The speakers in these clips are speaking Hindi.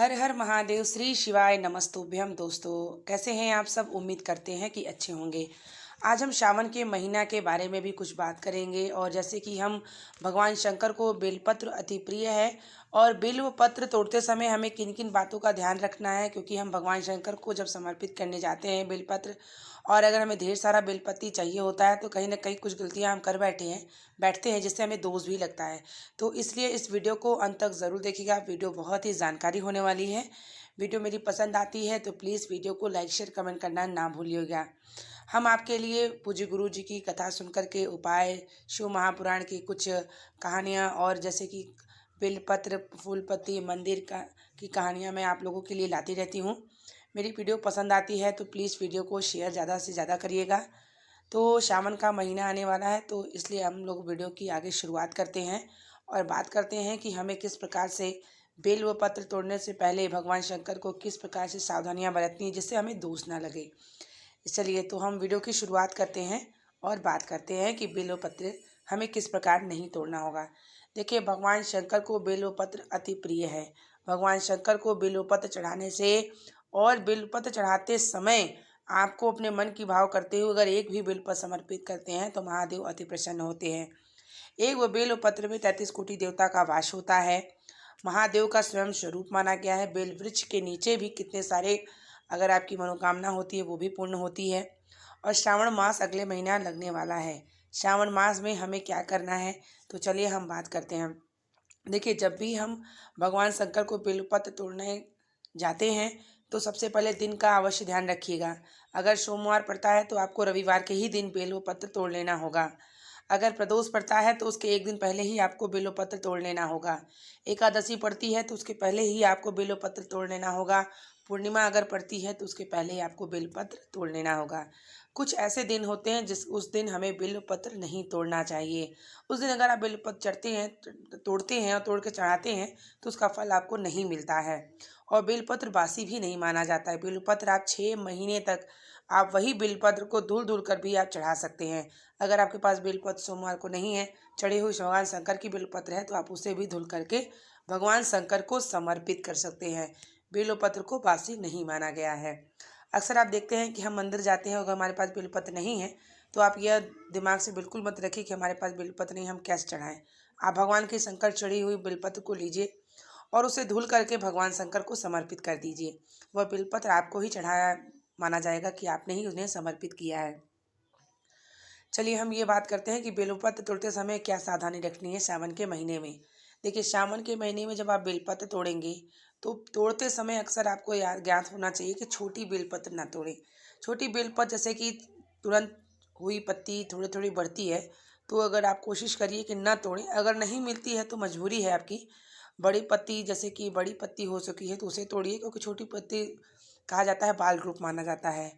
हर हर महादेव, श्री शिवाय नमस्तुभ्यम। दोस्तों, कैसे हैं आप सब? उम्मीद करते हैं कि अच्छे होंगे। आज हम श्रावण के महीना के बारे में भी कुछ बात करेंगे। और जैसे कि हम भगवान शंकर को बेलपत्र अति प्रिय है, और बिल्व पत्र तोड़ते समय हमें किन किन बातों का ध्यान रखना है, क्योंकि हम भगवान शंकर को जब समर्पित करने जाते हैं बेलपत्र, और अगर हमें ढेर सारा बेलपत्ती चाहिए होता है तो कहीं ना कहीं कुछ गलतियां हम कर बैठते हैं जिससे हमें दोष भी लगता है। तो इसलिए इस वीडियो को अंत तक ज़रूर देखिएगा। वीडियो बहुत ही जानकारी होने वाली है। वीडियो मेरी पसंद आती है तो प्लीज़ वीडियो को लाइक शेयर कमेंट करना ना भूलिएगा। हम आपके लिए पूज्य गुरु जी की कथा सुनकर के उपाय, शिव महापुराण की कुछ कहानियाँ, और जैसे कि बेलपत्र, फूलपत्ती, मंदिर का की कहानियाँ मैं आप लोगों के लिए लाती रहती हूँ। मेरी वीडियो पसंद आती है तो प्लीज़ वीडियो को शेयर ज़्यादा से ज़्यादा करिएगा। तो सावन का महीना आने वाला है, तो इसलिए हम लोग वीडियो की आगे शुरुआत करते हैं और बात करते हैं कि हमें किस प्रकार से बेल व पत्र तोड़ने से पहले भगवान शंकर को किस प्रकार से सावधानियां बरतनी है जिससे हमें दोष ना लगे। चलिए, तो हम वीडियो की शुरुआत करते हैं और बात करते हैं कि बेल व पत्र हमें किस प्रकार नहीं तोड़ना होगा। देखिए, भगवान शंकर को बेल व पत्र अति प्रिय है। भगवान शंकर को बेल व पत्र चढ़ाने से और बेल पत्र चढ़ाते समय आपको अपने मन की भाव करते हुए अगर एक भी बेल पत्र समर्पित करते हैं तो महादेव अति प्रसन्न होते हैं। एक व बेल पत्र में 33 कोटि देवता का वास होता है। महादेव का स्वयं स्वरूप माना गया है। बेल वृक्ष के नीचे भी कितने सारे अगर आपकी मनोकामना होती है वो भी पूर्ण होती है। और श्रावण मास अगले महीना लगने वाला है। श्रावण मास में हमें क्या करना है, तो चलिए हम बात करते हैं। देखिए, जब भी हम भगवान शंकर को बेलपत्र तोड़ने जाते हैं तो सबसे पहले दिन का अवश्य ध्यान रखिएगा। अगर सोमवार पड़ता है तो आपको रविवार के ही दिन बेलपत्र तोड़ लेना होगा। अगर प्रदोष पड़ता है तो उसके एक दिन पहले ही आपको बेलपत्र तोड़ लेना होगा। एकादशी पड़ती है तो उसके पहले ही आपको बेलपत्र तोड़ लेना होगा। पूर्णिमा अगर पड़ती है तो उसके पहले ही आपको बेलपत्र तोड़ लेना होगा। कुछ ऐसे दिन होते हैं उस दिन हमें बेलपत्र नहीं तोड़ना चाहिए। उस दिन अगर आप बेलपत्र चढ़ते हैं, तोड़ते हैं और तोड़ के चढ़ाते हैं तो उसका फल आपको नहीं मिलता है। और बेलपत्र बासी भी नहीं माना जाता है। बेलपत्र आप 6 महीने तक आप वही बेलपत्र को धुल धुल कर भी आप चढ़ा सकते हैं। अगर आपके पास बेलपत्र सोमवार को नहीं है, चढ़ी हुई भगवान शंकर की बेलपत्र है, तो आप उसे भी धुल करके भगवान शंकर को समर्पित कर सकते हैं। बेलपत्र को बासी नहीं माना गया है। अक्सर आप देखते हैं कि हम मंदिर जाते हैं और अगर हमारे पास बेलपत्र नहीं है तो आप यह दिमाग से बिल्कुल मत रखिए कि हमारे पास बेलपत्र नहीं, हम कैसे चढ़ाएं। आप भगवान की शंकर चढ़ी हुई बेलपत्र को लीजिए और उसे धुल करके भगवान शंकर को समर्पित कर दीजिए। वह बेलपत्र आपको ही चढ़ाया माना जाएगा कि आपने ही उन्हें समर्पित किया है। चलिए, हम ये बात करते हैं कि बेलपत्र तोड़ते समय क्या सावधानी रखनी है सावन के महीने में। देखिए, सावन के महीने में जब आप बेलपत्र तोड़ेंगे तो तोड़ते समय अक्सर आपको ज्ञात होना चाहिए कि छोटी बेलपत्र ना तोड़ें। छोटी बेलपत्र जैसे कि तुरंत हुई पत्ती थोड़ी थोड़ी बढ़ती है, तो अगर आप कोशिश करिए कि ना तोड़ें। अगर नहीं मिलती है तो मजबूरी है आपकी। बड़ी पत्ती, जैसे कि बड़ी पत्ती हो चुकी है तो उसे तोड़िए, क्योंकि छोटी पत्ती कहा जाता है बाल रूप माना जाता है।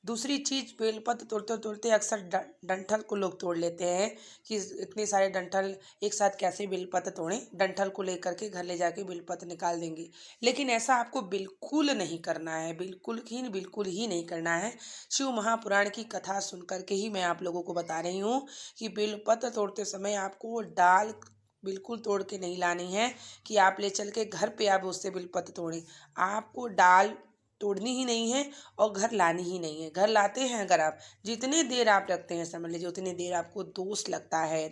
दूसरी चीज़, बेलपत्र तोड़ते तोड़ते अक्सर डंठल को लोग तोड़ लेते हैं कि इतने सारे डंठल एक साथ कैसे बेलपत्र तोड़ें। डंठल को लेकर के घर ले जाके बेलपत्र निकाल देंगे, लेकिन ऐसा आपको बिल्कुल नहीं करना है। बिल्कुल ही नहीं करना है। शिव महापुराण की कथा सुन करके ही मैं आप लोगों को बता रही हूँ कि बेलपत्र तोड़ते समय आपको डाल बिल्कुल तोड़ के नहीं लानी है कि आप ले चल के घर पे आप उससे बेलपत्र तोड़ें। आपको डाल तोड़नी ही नहीं है और घर लानी ही नहीं है। घर लाते हैं अगर आप, जितनी देर आप रखते हैं, समझ लीजिए उतनी देर आपको दोष लगता है,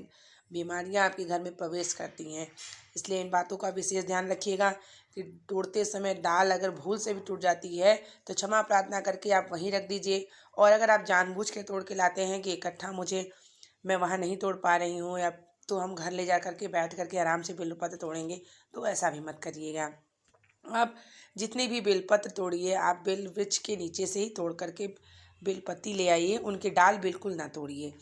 बीमारियां आपके घर में प्रवेश करती हैं। इसलिए इन बातों का विशेष ध्यान रखिएगा कि तोड़ते समय डाल अगर भूल से भी टूट जाती है तो क्षमा प्रार्थना करके आप वहीं रख दीजिए। और अगर आप जानबूझ के तोड़ के लाते हैं कि इकट्ठा मैं वहाँ नहीं तोड़ पा रही हूँ, या तो हम घर ले जा करके बैठ करके आराम से बेलपत्र तोड़ेंगे, तो ऐसा भी मत करिएगा। आप जितने भी बेलपत्र तोड़िए, आप बेल वृक्ष के नीचे से ही तोड़ करके बेलपत्ती ले आइए, उनके डाल बिल्कुल ना तोड़िए।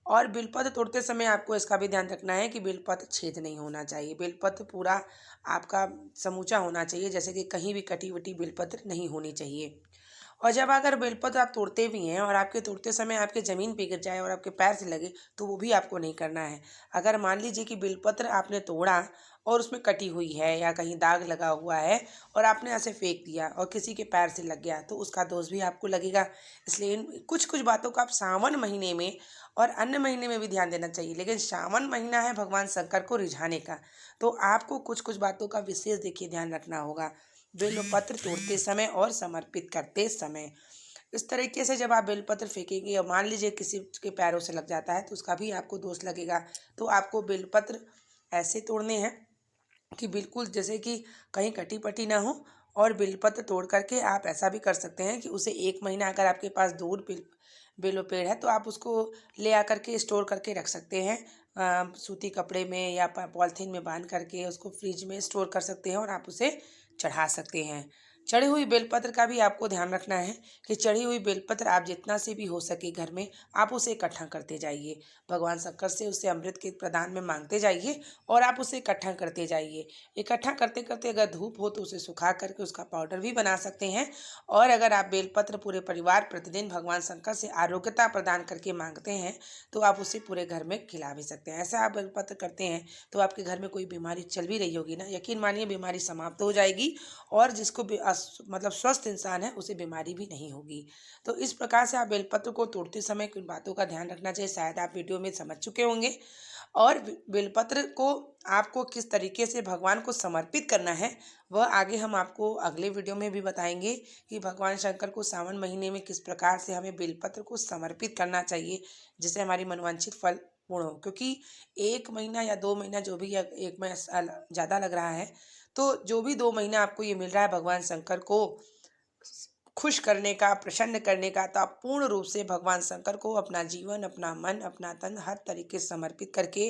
और बेलपत्र तोड़ते समय आपको इसका भी ध्यान रखना है कि बेलपत्र छेद नहीं होना चाहिए। बेलपत्र पूरा आपका समूचा होना चाहिए, जैसे कि कहीं भी कटी वटी बेलपत्र नहीं होनी चाहिए। और जब अगर बेलपत्र आप तोड़ते भी हैं और आपके तोड़ते समय आपके ज़मीन पे गिर जाए और आपके पैर से लगे, तो वो भी आपको नहीं करना है। अगर मान लीजिए कि बेलपत्र आपने तोड़ा और उसमें कटी हुई है या कहीं दाग लगा हुआ है और आपने ऐसे फेंक दिया और किसी के पैर से लग गया, तो उसका दोष भी आपको लगेगा। इसलिए इन कुछ कुछ बातों का आप सावन महीने में और अन्य महीने में भी ध्यान देना चाहिए, लेकिन सावन महीना है भगवान शंकर को रिझाने का, तो आपको कुछ कुछ बातों का विशेष देखिए ध्यान रखना होगा। बेलपत्र तोड़ते समय और समर्पित करते समय। इस तरीके से जब आप बेलपत्र फेंकेंगे और मान लीजिए किसी के पैरों से लग जाता है तो उसका भी आपको दोष लगेगा। तो आपको बेलपत्र ऐसे तोड़ने हैं कि बिल्कुल जैसे कि कहीं कटी-पटी ना हो। और बेलपत्र तोड़ करके आप ऐसा भी कर सकते हैं कि उसे 1 महीना, अगर आपके पास दूर बेलो पेड़ है तो आप उसको ले आकर के स्टोर करके रख सकते हैं। सूती कपड़े में या पॉलिथीन में बांध करके उसको फ्रिज में स्टोर कर सकते हैं और आप उसे चढ़ा सकते हैं। चढ़ी हुई बेलपत्र का भी आपको ध्यान रखना है कि चढ़ी हुई बेलपत्र आप जितना से भी हो सके घर में आप उसे इकट्ठा करते जाइए। भगवान शंकर से उससे अमृत के प्रदान में मांगते जाइए और आप उसे इकट्ठा करते जाइए। इकट्ठा करते करते अगर धूप हो तो उसे सुखा करके उसका पाउडर भी बना सकते हैं। और अगर आप बेलपत्र पूरे परिवार प्रतिदिन भगवान शंकर से आरोग्यता प्रदान करके मांगते हैं तो आप उसे पूरे घर में खिला भी सकते हैं। ऐसा आप बेलपत्र करते हैं तो आपके घर में कोई बीमारी चल भी रही होगी ना, यकीन मानिए बीमारी समाप्त हो जाएगी। और जिसको मतलब स्वस्थ इंसान है उसे बीमारी भी नहीं होगी। तो इस प्रकार से आप बेलपत्र को तोड़ते समय किन बातों का ध्यान रखना चाहिए शायद आप वीडियो में समझ चुके होंगे। और बेलपत्र को आपको किस तरीके से भगवान को समर्पित करना है वह आगे हम आपको अगले वीडियो में भी बताएंगे कि भगवान शंकर को सावन महीने में किस प्रकार से हमें बेलपत्र को समर्पित करना चाहिए जिससे हमारी मनवांछित फल पूर्ण हो। क्योंकि 1 महीना या 2 महीना जो भी, या 1 महीना साल ज़्यादा लग रहा है, तो जो भी 2 महीना आपको ये मिल रहा है भगवान शंकर को खुश करने का, प्रसन्न करने का, तो आप पूर्ण रूप से भगवान शंकर को अपना जीवन, अपना मन, अपना तन हर तरीके से समर्पित करके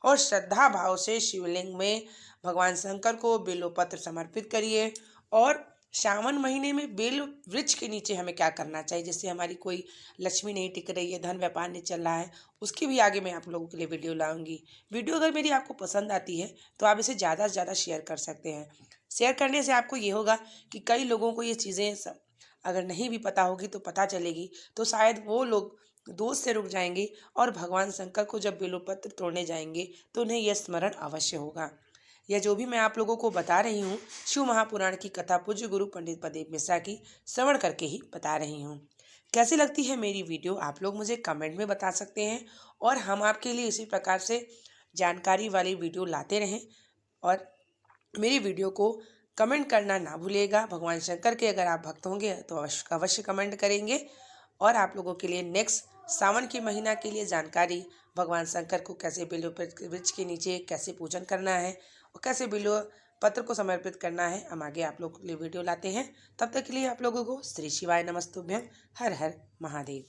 और श्रद्धा भाव से शिवलिंग में भगवान शंकर को बेलोपत्र समर्पित करिए। और सावन महीने में बेल वृक्ष के नीचे हमें क्या करना चाहिए जिससे हमारी कोई लक्ष्मी नहीं टिक रही है, धन व्यापार नहीं चल रहा है, उसकी भी आगे मैं आप लोगों के लिए वीडियो लाऊंगी। वीडियो अगर मेरी आपको पसंद आती है तो आप इसे ज़्यादा से ज़्यादा शेयर कर सकते हैं। शेयर करने से आपको ये होगा कि कई लोगों को ये चीज़ें अगर नहीं भी पता होगी तो पता चलेगी, तो शायद वो लोग दोष से रुक जाएंगे और भगवान शंकर को जब बेलोपत्र तोड़ने जाएंगे तो उन्हें यह स्मरण अवश्य होगा। यह जो भी मैं आप लोगों को बता रही हूँ शिव महापुराण की कथा पूज्य गुरु पंडित प्रदीप मिश्रा की श्रवण करके ही बता रही हूँ। कैसी लगती है मेरी वीडियो आप लोग मुझे कमेंट में बता सकते हैं और हम आपके लिए इसी प्रकार से जानकारी वाली वीडियो लाते रहें। और मेरी वीडियो को कमेंट करना ना भूलिएगा। भगवान शंकर के अगर आप भक्त होंगे तो अवश्य अवश्य कमेंट करेंगे। और आप लोगों के लिए नेक्स्ट सावन के महीना के लिए जानकारी, भगवान शंकर को कैसे बेलो वृक्ष के नीचे कैसे पूजन करना है और कैसे बेलो पत्र को समर्पित करना है, हम आगे आप लोगों के लिए वीडियो लाते हैं। तब तक के लिए आप लोगों को श्री शिवाय नमस्तुभ्यं। हर हर महादेव।